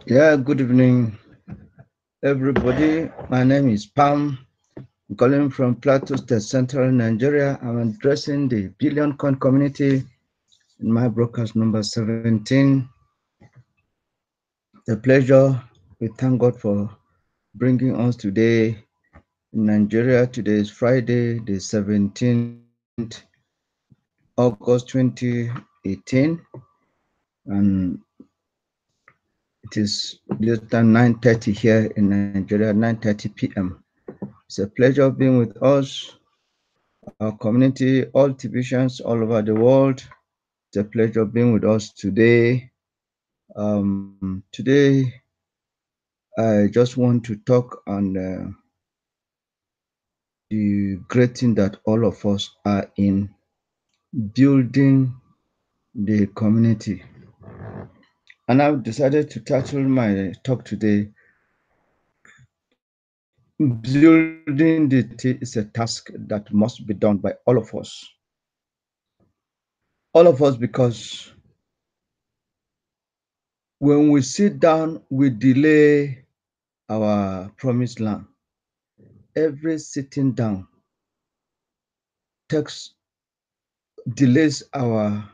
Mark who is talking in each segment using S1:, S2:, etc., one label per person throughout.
S1: Yeah, good evening, everybody. My name is Pam. I'm calling from Plateau State, Central Nigeria. I'm addressing the Billion Coin community in my broadcast number 17. A pleasure. We thank God for bringing us today in Nigeria. Today is Friday, the 17th August 2018, and it is just 9:30 here in Nigeria, 9:30 p.m. It's a pleasure being with us, our community, all TBCians all over the world. It's a pleasure being with us today. Today, I just want to talk on the great thing that all of us are in building the community. And I've decided to title my talk today, Building the Community is a task that must be done by all of us. All of us, because when we sit down, we delay our promised land. Every sitting down delays our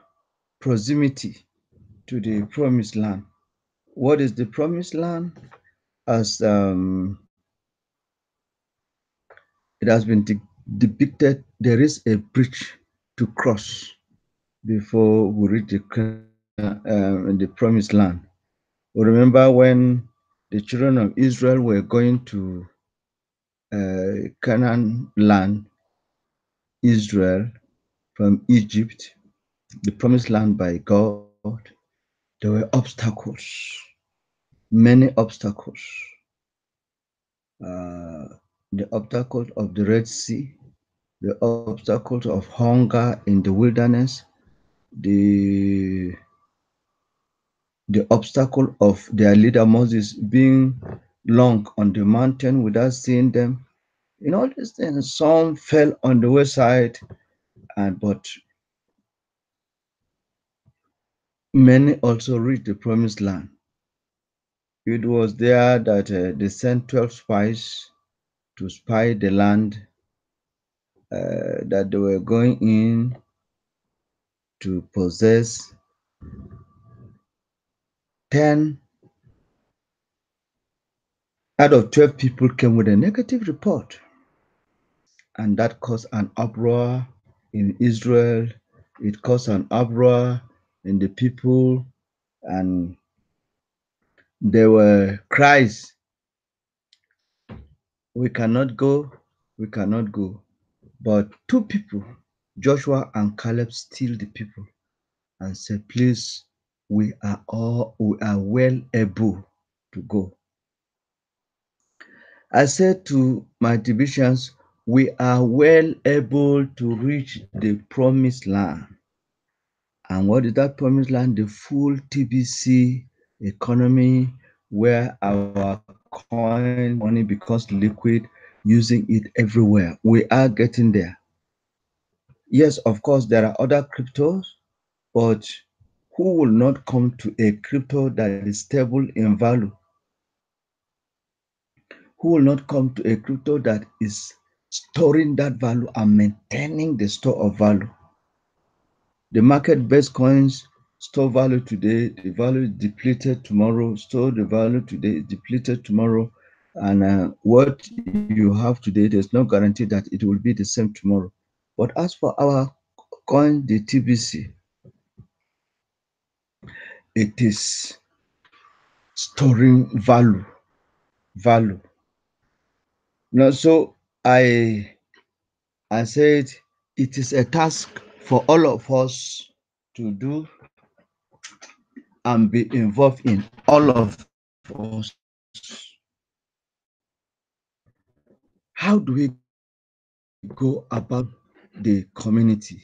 S1: proximity to the promised land. What is the promised land? As it has been depicted, there is a bridge to cross before we reach the promised land. We remember when the children of Israel were going to Canaan land, Israel, from Egypt, the promised land by God. There were obstacles, many obstacles. The obstacles of the Red Sea, the obstacles of hunger in the wilderness, the obstacle of their leader Moses being long on the mountain without seeing them. In all these things, some fell on the wayside, but many also reached the promised land. It was there that they sent 12 spies to spy the land that they were going in to possess. 10 out of 12 people came with a negative report, and that caused an uproar in Israel. It caused an uproar in the people, and there were cries, we cannot go, we cannot go. But two people, Joshua and Caleb, still the people and said, please, we are well able to go. I said to my divisions, we are well able to reach the promised land. And what is that promised land? The full TBC economy, where our coin money becomes liquid, using it everywhere. We are getting there. Yes, of course, there are other cryptos, but who will not come to a crypto that is stable in value? Who will not come to a crypto that is storing that value and maintaining the store of value? The market-based coins store value today, the value is depleted tomorrow, store the value today is depleted tomorrow, and what you have today, there's no guarantee that it will be the same tomorrow. But as for our coin, the TBC, it is storing value. Now, so I said it is a task for all of us to do and be involved in, all of us. How do we go about the community?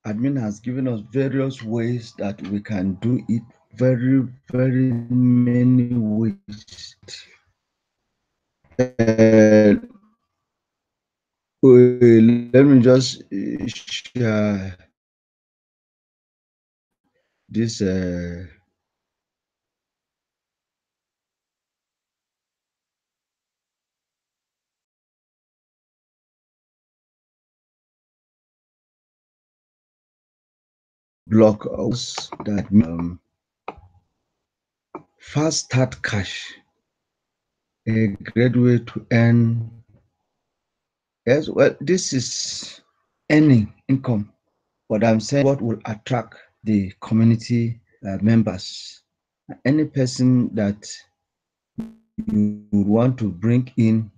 S1: Admin has given us various ways that we can do it, very, very many ways. Let me just share this block us that fast start cash, a great way to earn. Yes, well, this is earning income, but I'm saying what will attract the community members. Any person that you want to bring in,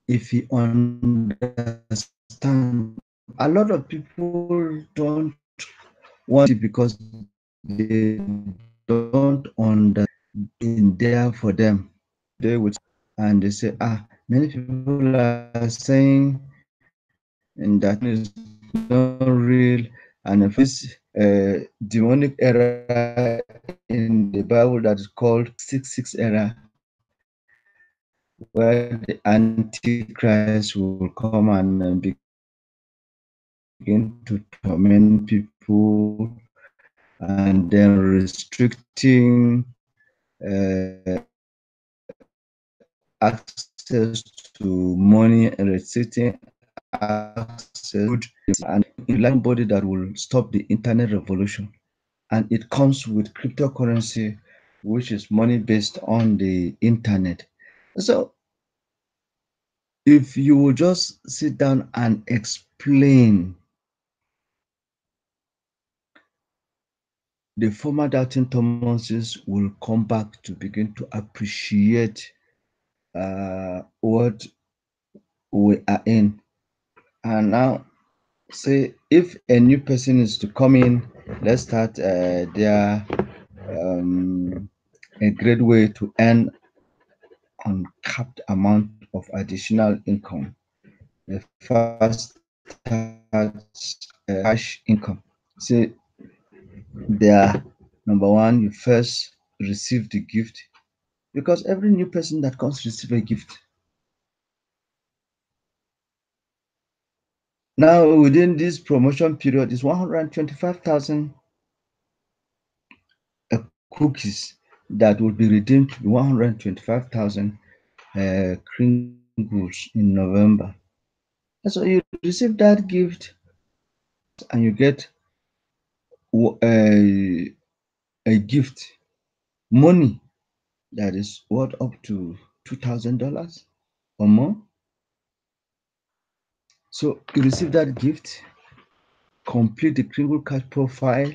S1: if he understand, a lot of people don't want it because they don't understand in there for them. They would, and they say, many people are saying and that is not real. And if this demonic era in the Bible that is called 666 era, where the Antichrist will come and begin to torment people and then restricting access to money, restricting access to food, and somebody that will stop the internet revolution. And it comes with cryptocurrency, which is money based on the internet. So if you will just sit down and explain, the former doubting Thomases will come back to begin to appreciate what we are in. And now, say if a new person is to come in, let's start their a great way to earn uncapped amount of additional income. The first cash income. Say there, number one, you first receive the gift, because every new person that comes receive a gift. Now within this promotion period is 125,000 cookies that will be redeemed to be 125,000 Kringles in November. And so you receive that gift and you get a gift money that is worth up to $2,000 or more. So you receive that gift, complete the Kringle Cash profile,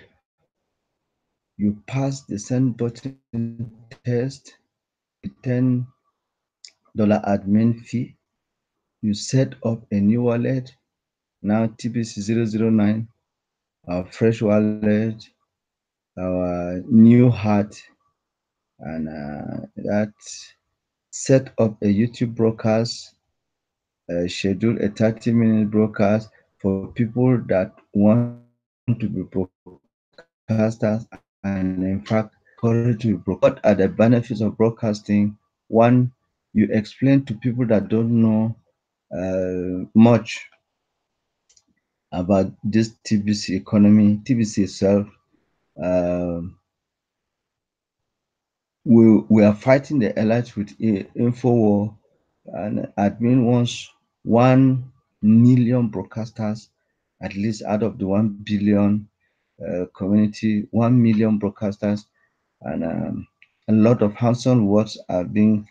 S1: you pass the send button test, $10 admin fee, you set up a new wallet, now TBC 009, our fresh wallet, our new heart, and that set up a YouTube broadcast, schedule a 30-minute broadcast for people that want to be broadcasters, and in fact, encourage to be broadcasters. What are the benefits of broadcasting? One, you explain to people that don't know much about this TBC economy, TBC itself. Uh, we are fighting the elites with info war, and admin wants 1 million broadcasters, at least out of the 1 billion community, 1 million broadcasters, and a lot of hands-on works are being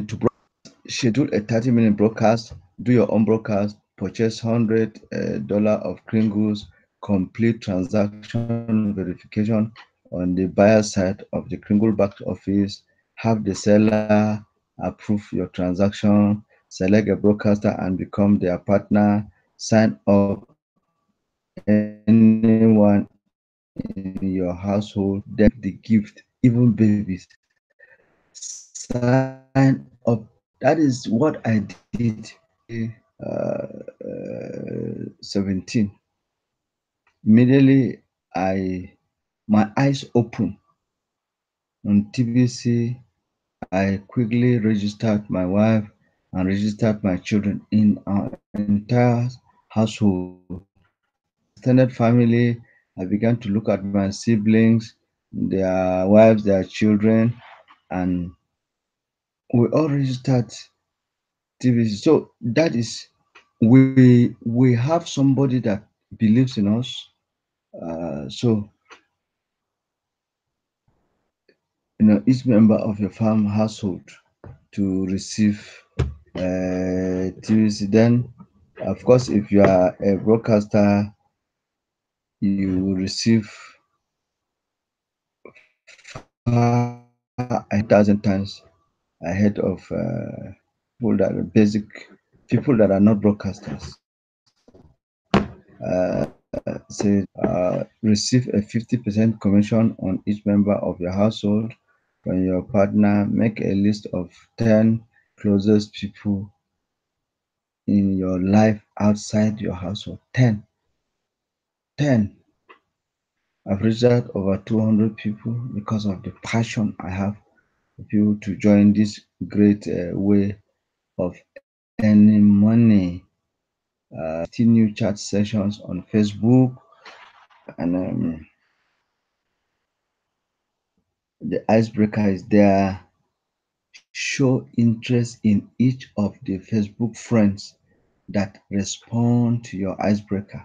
S1: to schedule a 30-minute broadcast, do your own broadcast, purchase $100 of Kringles, complete transaction verification on the buyer side of the Kringle back office, have the seller approve your transaction, select a broadcaster and become their partner, sign up anyone in your household, then the gift, even babies. Sign up. That is what I did 17. Immediately, I my eyes open on TBC. I quickly registered my wife and registered my children in our entire household. Extended family, I began to look at my siblings, their wives, their children, and we all registered TBC. So that is, we have somebody that believes in us. So each member of your farm household to receive TBC. Then, of course, if you are a broadcaster, you will receive 1,000 times ahead of people that are basic people that are not broadcasters. Receive a 50% commission on each member of your household from your partner. Make a list of 10 closest people in your life outside your household. 10. 10. I've reached out over 200 people because of the passion I have for people to join this great way of earning money. 15 new chat sessions on Facebook, and the icebreaker is there. Show interest in each of the Facebook friends that respond to your icebreaker.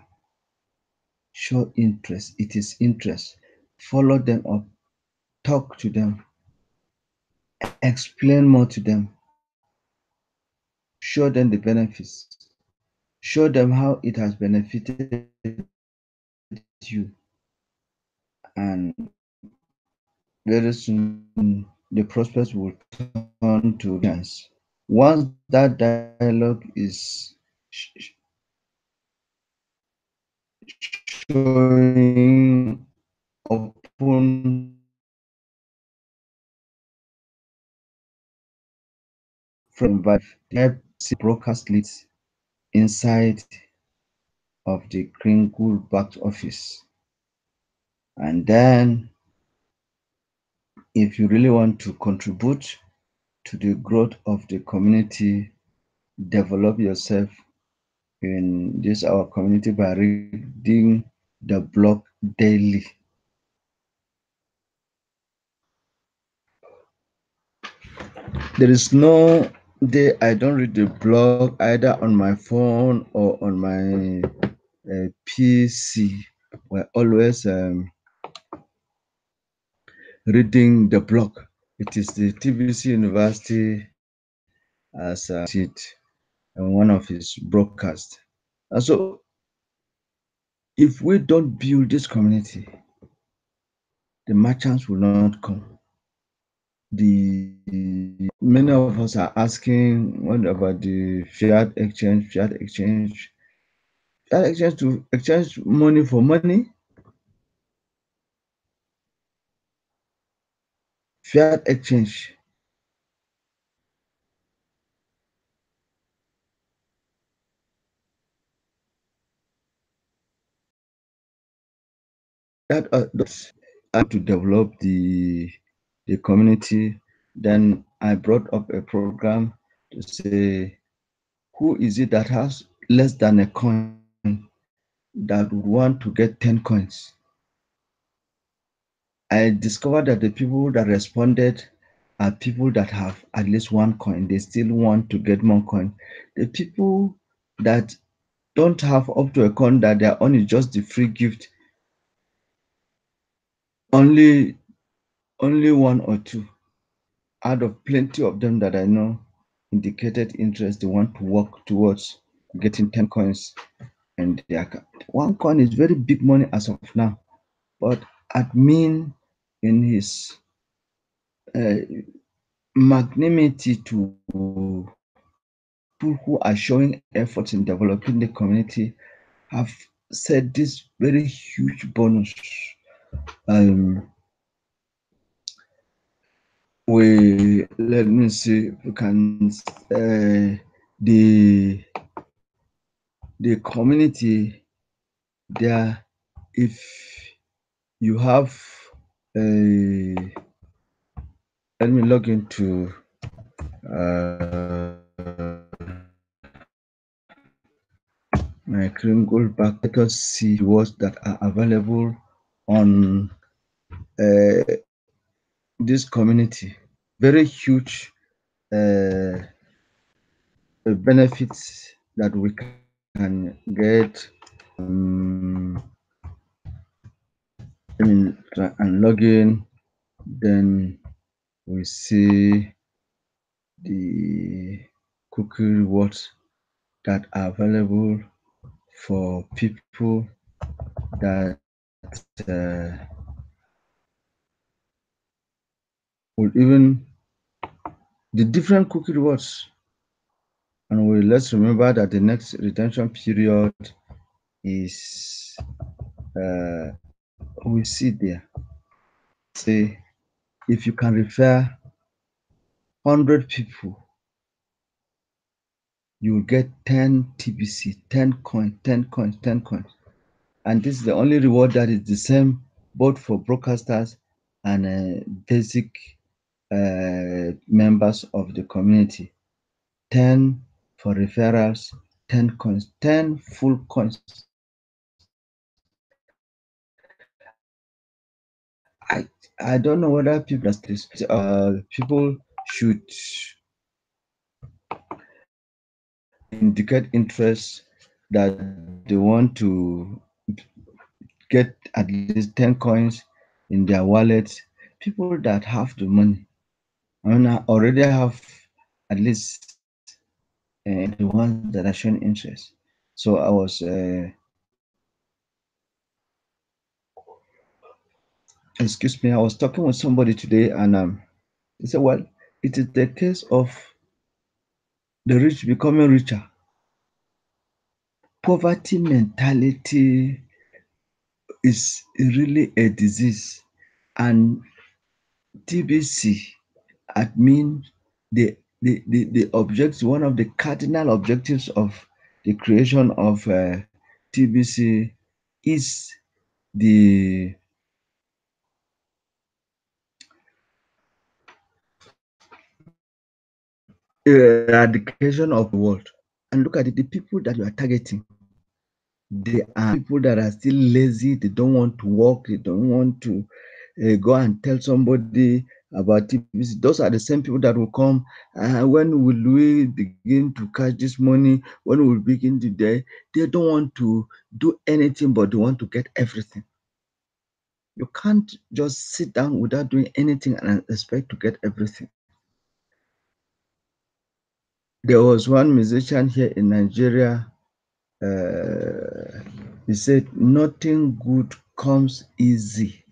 S1: Show interest. It is interest. Follow them up. Talk to them. Explain more to them. Show them the benefits. Show them how it has benefited you. And very soon, the prospects will turn to chance. Once that dialogue is showing open from Vive, the broadcast leads inside of the Kringle back office. And then, if you really want to contribute to the growth of the community, develop yourself in this our community by reading the blog daily. There is no day I don't read the blog either on my phone or on my PC. We're always reading the blog. It is the TBC University as it in one of his broadcasts. And so, if we don't build this community, the merchants will not come. The Many of us are asking, what about the fiat exchange? Fiat exchange to exchange money for money. Fiat exchange. That to develop the community. Then I brought up a program to say, who is it that has less than a coin that would want to get 10 coins? I discovered that the people that responded are people that have at least one coin. They still want to get more coin. The people that don't have up to a coin, that their own is just the free gift, only one or two out of plenty of them that I know indicated interest. They want to work towards getting 10 coins and their account. One coin is very big money as of now, but admin in his magnanimity to people who are showing efforts in developing the community have set this very huge bonus. Let me see if we can the community there. If you have a, let me log into my Kringle back. Let us see words that are available on this community. Very huge uh, benefits that we can get. Um, and log in, then we see the cookie rewards that are available for people that will even the different cookie rewards. And let's remember that the next retention period is we see there. Say if you can refer 100 people, you will get 10 TBC, 10 coins, 10 coins, 10 coins. And this is the only reward that is the same both for broadcasters and basic members of the community. 10 for referrals, 10 coins, 10 full coins. I don't know whether people are this. People should indicate interest that they want to get at least 10 coins in their wallet. People that have the money, I mean, I already have at least the ones that are showing interest. So I was, excuse me, I was talking with somebody today, and he said, well, it is the case of the rich becoming richer. Poverty mentality is really a disease, and TBC admin the objects one of the cardinal objectives of the creation of TBC is the eradication of the world. And look at it, the people that you are targeting, they are people that are still lazy, they don't want to work, they don't want to go and tell somebody about TBC. Those are the same people that will come. When will we begin to catch this money? When will we begin to die? They don't want to do anything, but they want to get everything. You can't just sit down without doing anything and expect to get everything. There was one musician here in Nigeria. He said, nothing good comes easy.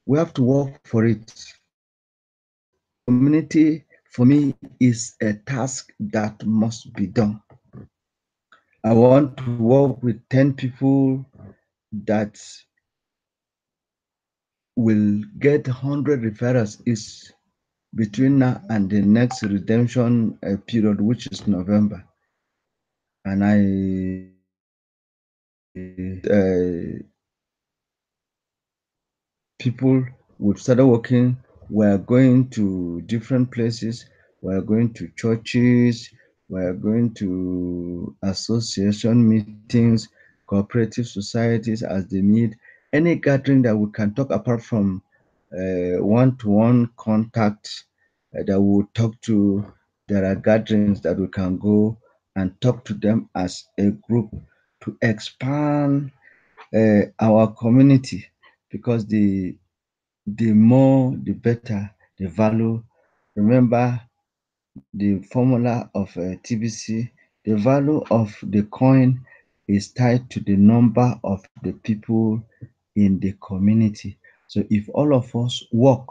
S1: We have to work for it. Community, for me, is a task that must be done. I want to work with 10 people that will get 100 referrals each between now and the next redemption period, which is November. And people would start working. We're going to different places. We're going to churches. We're going to association meetings, cooperative societies as they meet. Any gathering that we can talk apart from one-to-one contact that we will talk to. There are gatherings that we can go and talk to them as a group to expand our community, because the more the better the value. Remember the formula of TBC, the value of the coin is tied to the number of the people in the community. So if all of us work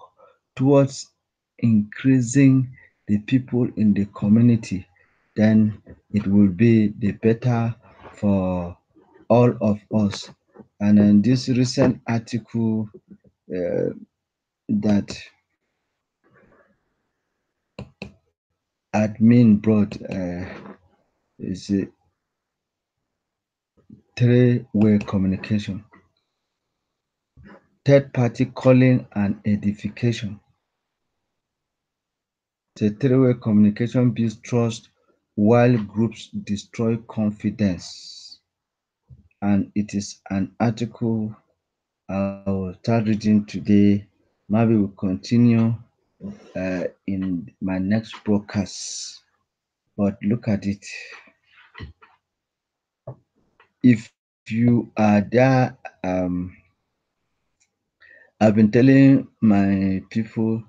S1: towards increasing the people in the community, then it will be the better for all of us. And in this recent article that admin brought is a three-way communication, third-party calling and edification. The three-way communication builds trust while groups destroy confidence. And it is an article I will start reading today. Maybe we'll continue in my next broadcast. But look at it. If you are there, I've been telling my people,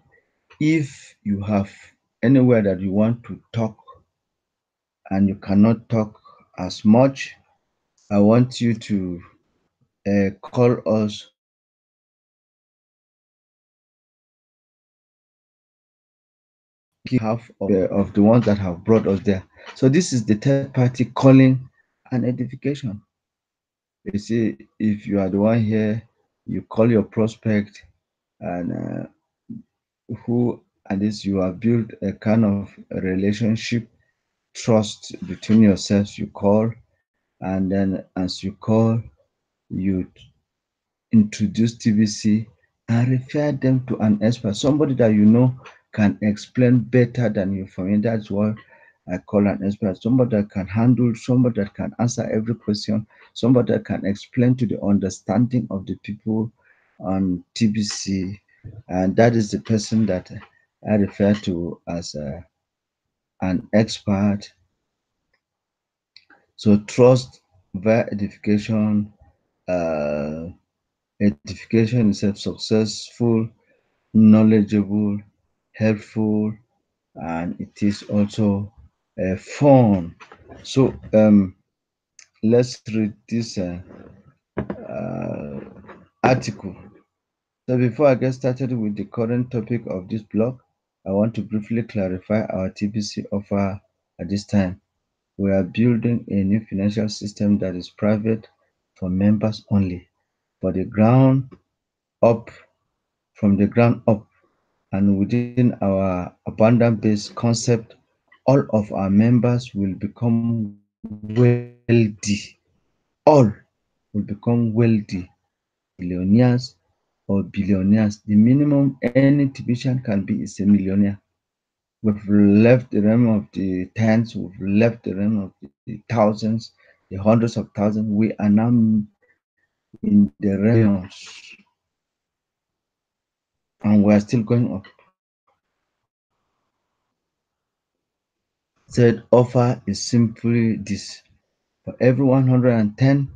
S1: if you have anywhere that you want to talk and you cannot talk as much, I want you to call us of the ones that have brought us there. So this is the third party calling and edification. You see, if you are the one here, you call your prospect, and who at least you have built a kind of a relationship, trust between yourselves. You call, and then as you call, you introduce TBC and refer them to an expert, somebody that you know can explain better than you. For me, that's what I call an expert. Somebody that can handle, somebody that can answer every question, somebody that can explain to the understanding of the people on TBC. And that is the person that I refer to as an expert. So trust via edification. Uh, Edification is a successful, knowledgeable, helpful, and it is also fun. So let's read this article. So before I get started with the current topic of this blog, I want to briefly clarify our TBC offer at this time. We are building a new financial system that is private for members only. For the ground up, from the ground up, and within our abundant based concept, all of our members will become wealthy. All will become wealthy, millionaires or billionaires. The minimum any Tibetan can be is a millionaire. We've left the realm of the tens, we've left the realm of the thousands, the hundreds of thousands. We are now in the realms, and we are still going up. Said offer is simply this: for every 110,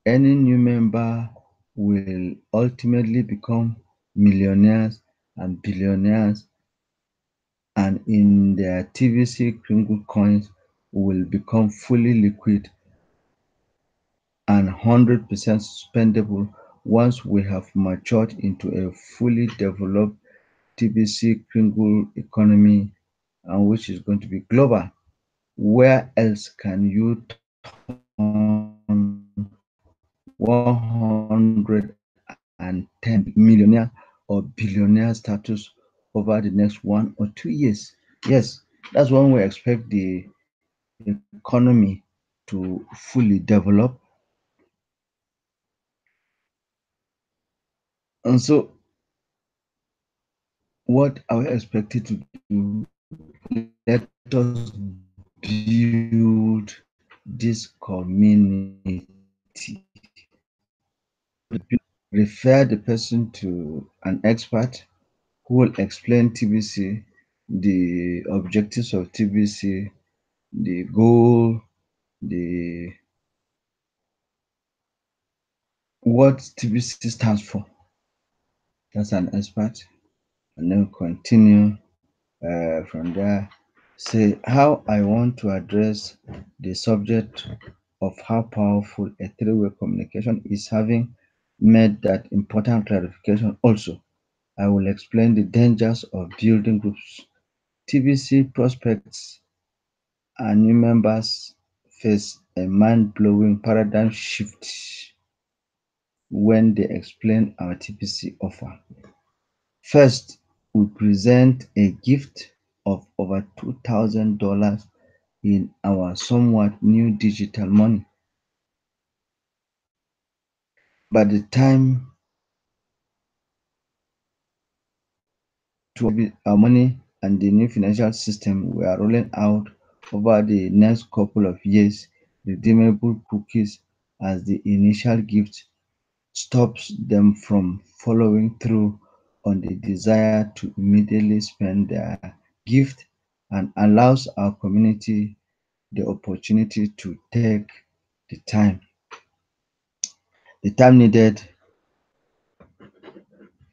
S1: any new member will ultimately become millionaires and billionaires, and in their TVC Kringle coins will become fully liquid and 100% spendable once we have matured into a fully developed TBC Kringle economy, and which is going to be global. Where else can you turn 110 millionaire or billionaire status over the next 1 or 2 years? Yes, that's when we expect the economy to fully develop. And so, what are we expected to do? Let us build this community. Refer the person to an expert who will explain TBC, the objectives of TBC, the goal, the what TBC stands for. That's an expert, and then continue from there. Say how I want to address the subject of how powerful a three-way communication is, having made that important clarification. Also, I will explain the dangers of building groups. TBC prospects and new members face a mind-blowing paradigm shift when they explain our TBC offer. First, we present a gift of over $2,000 in our somewhat new digital money. By the time to our money and the new financial system we are rolling out over the next couple of years, redeemable cookies as the initial gift stops them from following through on the desire to immediately spend their gift and allows our community the opportunity to take the time, the time needed,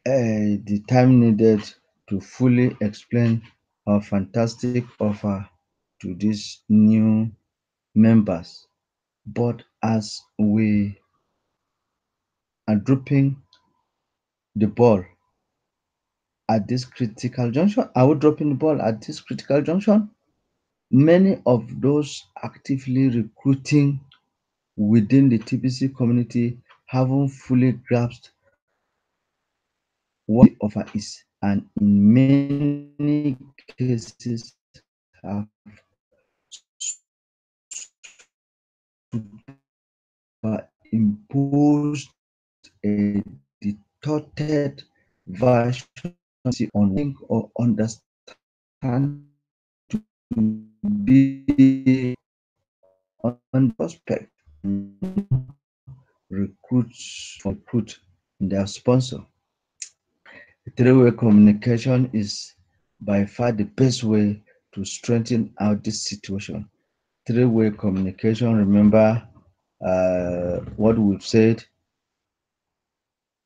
S1: the time needed to fully explain our fantastic offer to these new members. But as we are dropping the ball at this critical junction, are we dropping the ball at this critical junction? Many of those actively recruiting within the TBC community haven't fully grasped what the offer is, and in many cases have superimposed a distorted version on or understand to be on prospect recruits for recruit their sponsor. Three-way communication is by far the best way to strengthen out this situation. Three-way communication, remember what we've said.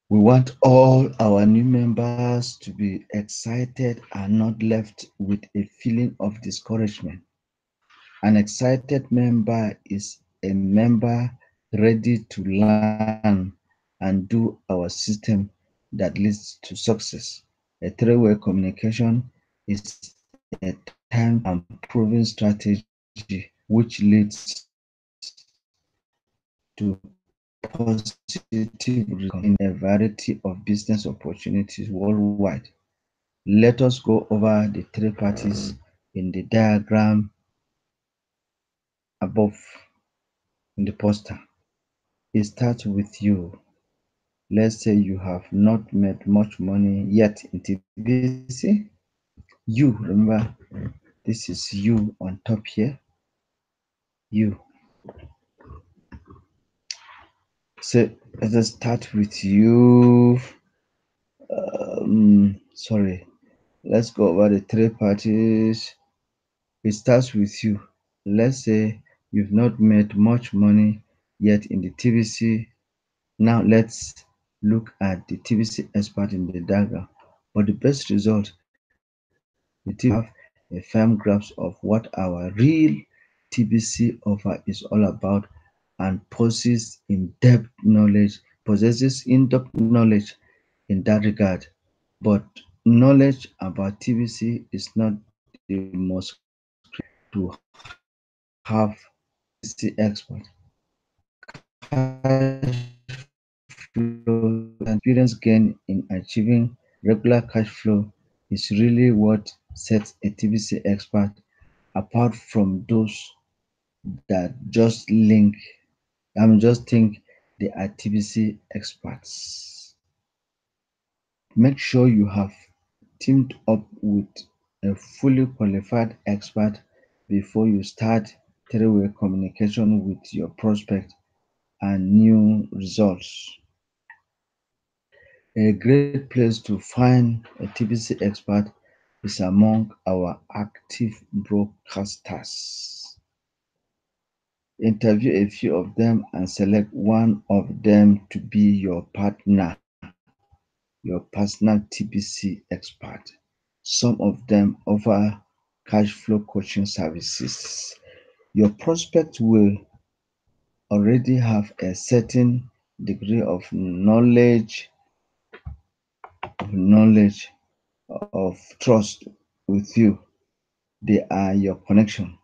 S1: We want all our new members to be excited and not left with a feeling of discouragement. An excited member is a member ready to learn and do our system that leads to success. A three-way communication is a time and proven strategy which leads to positive results in a variety of business opportunities worldwide. Let us go over the three parties in the diagram above in the poster. It starts with you. Let's say you have not made much money yet in TBC. You, remember, this is you on top here. You. So let us start with you. Sorry. Let's go over the three parties. It starts with you. Let's say you've not made much money yet in the TBC. Now let's look at the TBC expert in the diagram. For the best result, the TBC have a firm grasp of what our real TBC offer is all about and possesses in-depth knowledge in that regard. But knowledge about TBC is not the most to have TBC expert. Cash flow and experience gained in achieving regular cash flow is really what sets a TBC expert apart from those that just think they are TBC experts. Make sure you have teamed up with a fully qualified expert before you start three-way communication with your prospect and new results. A great place to find a TBC expert is among our active broadcasters. Interview a few of them and select one of them to be your partner, your personal TBC expert. Some of them offer cash flow coaching services. Your prospect will already have a certain degree of knowledge of trust with you. They are your connection.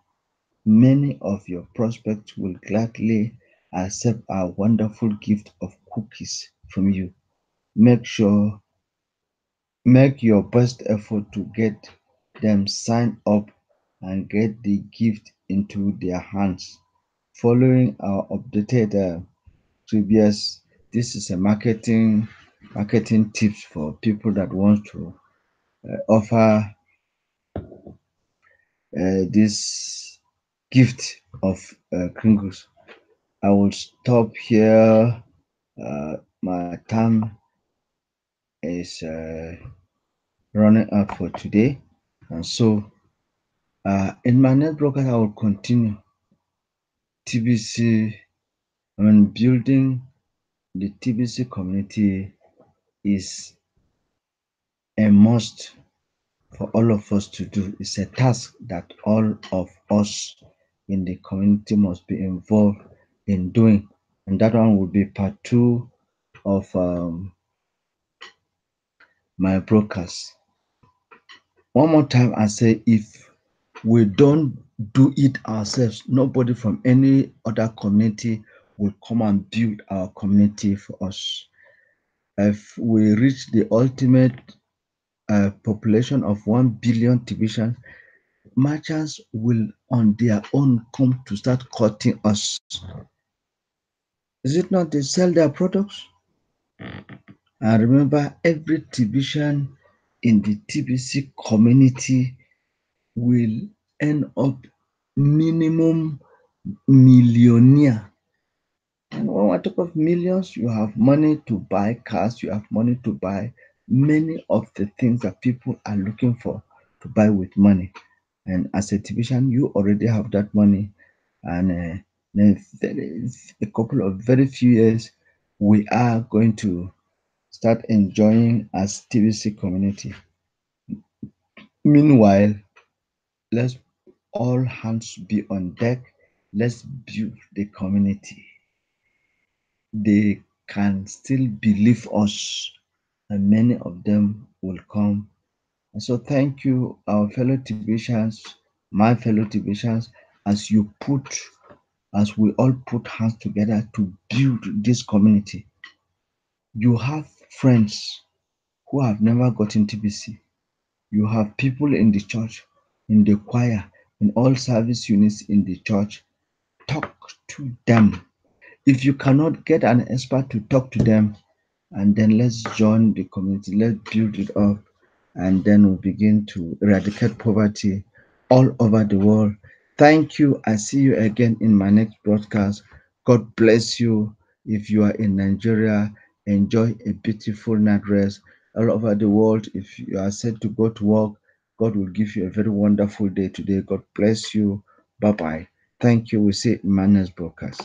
S1: Many of your prospects will gladly accept our wonderful gift of cookies from you. Make sure Make your best effort to get them signed up and get the gift into their hands. Following our updated previous, this is a marketing tips for people that want to offer this gift of Kringles. I will stop here my time is running out for today. And so, in my next broadcast, I will continue TBC. Building the TBC community is a must for all of us to do. It's a task that all of us in the community must be involved in doing. And that one will be part two of my broadcast. One more time, I say if we don't do it ourselves, nobody from any other community will come and build our community for us. If we reach the ultimate population of 1 billion TBCans, merchants will on their own come to start cutting us. Is it not they sell their products? And remember, every TBCan in the TBC community will end up minimum millionaire. And when I talk of millions, you have money to buy cars, you have money to buy many of the things that people are looking for to buy with money. And as a TBCan, you already have that money. And then a couple of very few years, we are going to start enjoying as TBC community. Meanwhile, let's all hands be on deck. Let's build the community. They can still believe us, and many of them will come. And so, thank you, our fellow TBCans, my fellow TBCans, as you put, as we all put hands together to build this community. You have friends who have never gotten TBC. You have people in the church, in the choir, in all service units in the church. Talk to them. If you cannot get an expert to talk to them, and then let's join the community, let's build it up, and then we'll begin to eradicate poverty all over the world. Thank you. I see you again in my next broadcast. God bless you. If you are in Nigeria, enjoy a beautiful night rest. All over the world, if you are set to go to work, God will give you a very wonderful day today. God bless you. Bye bye. Thank you. We see you in my next broadcast.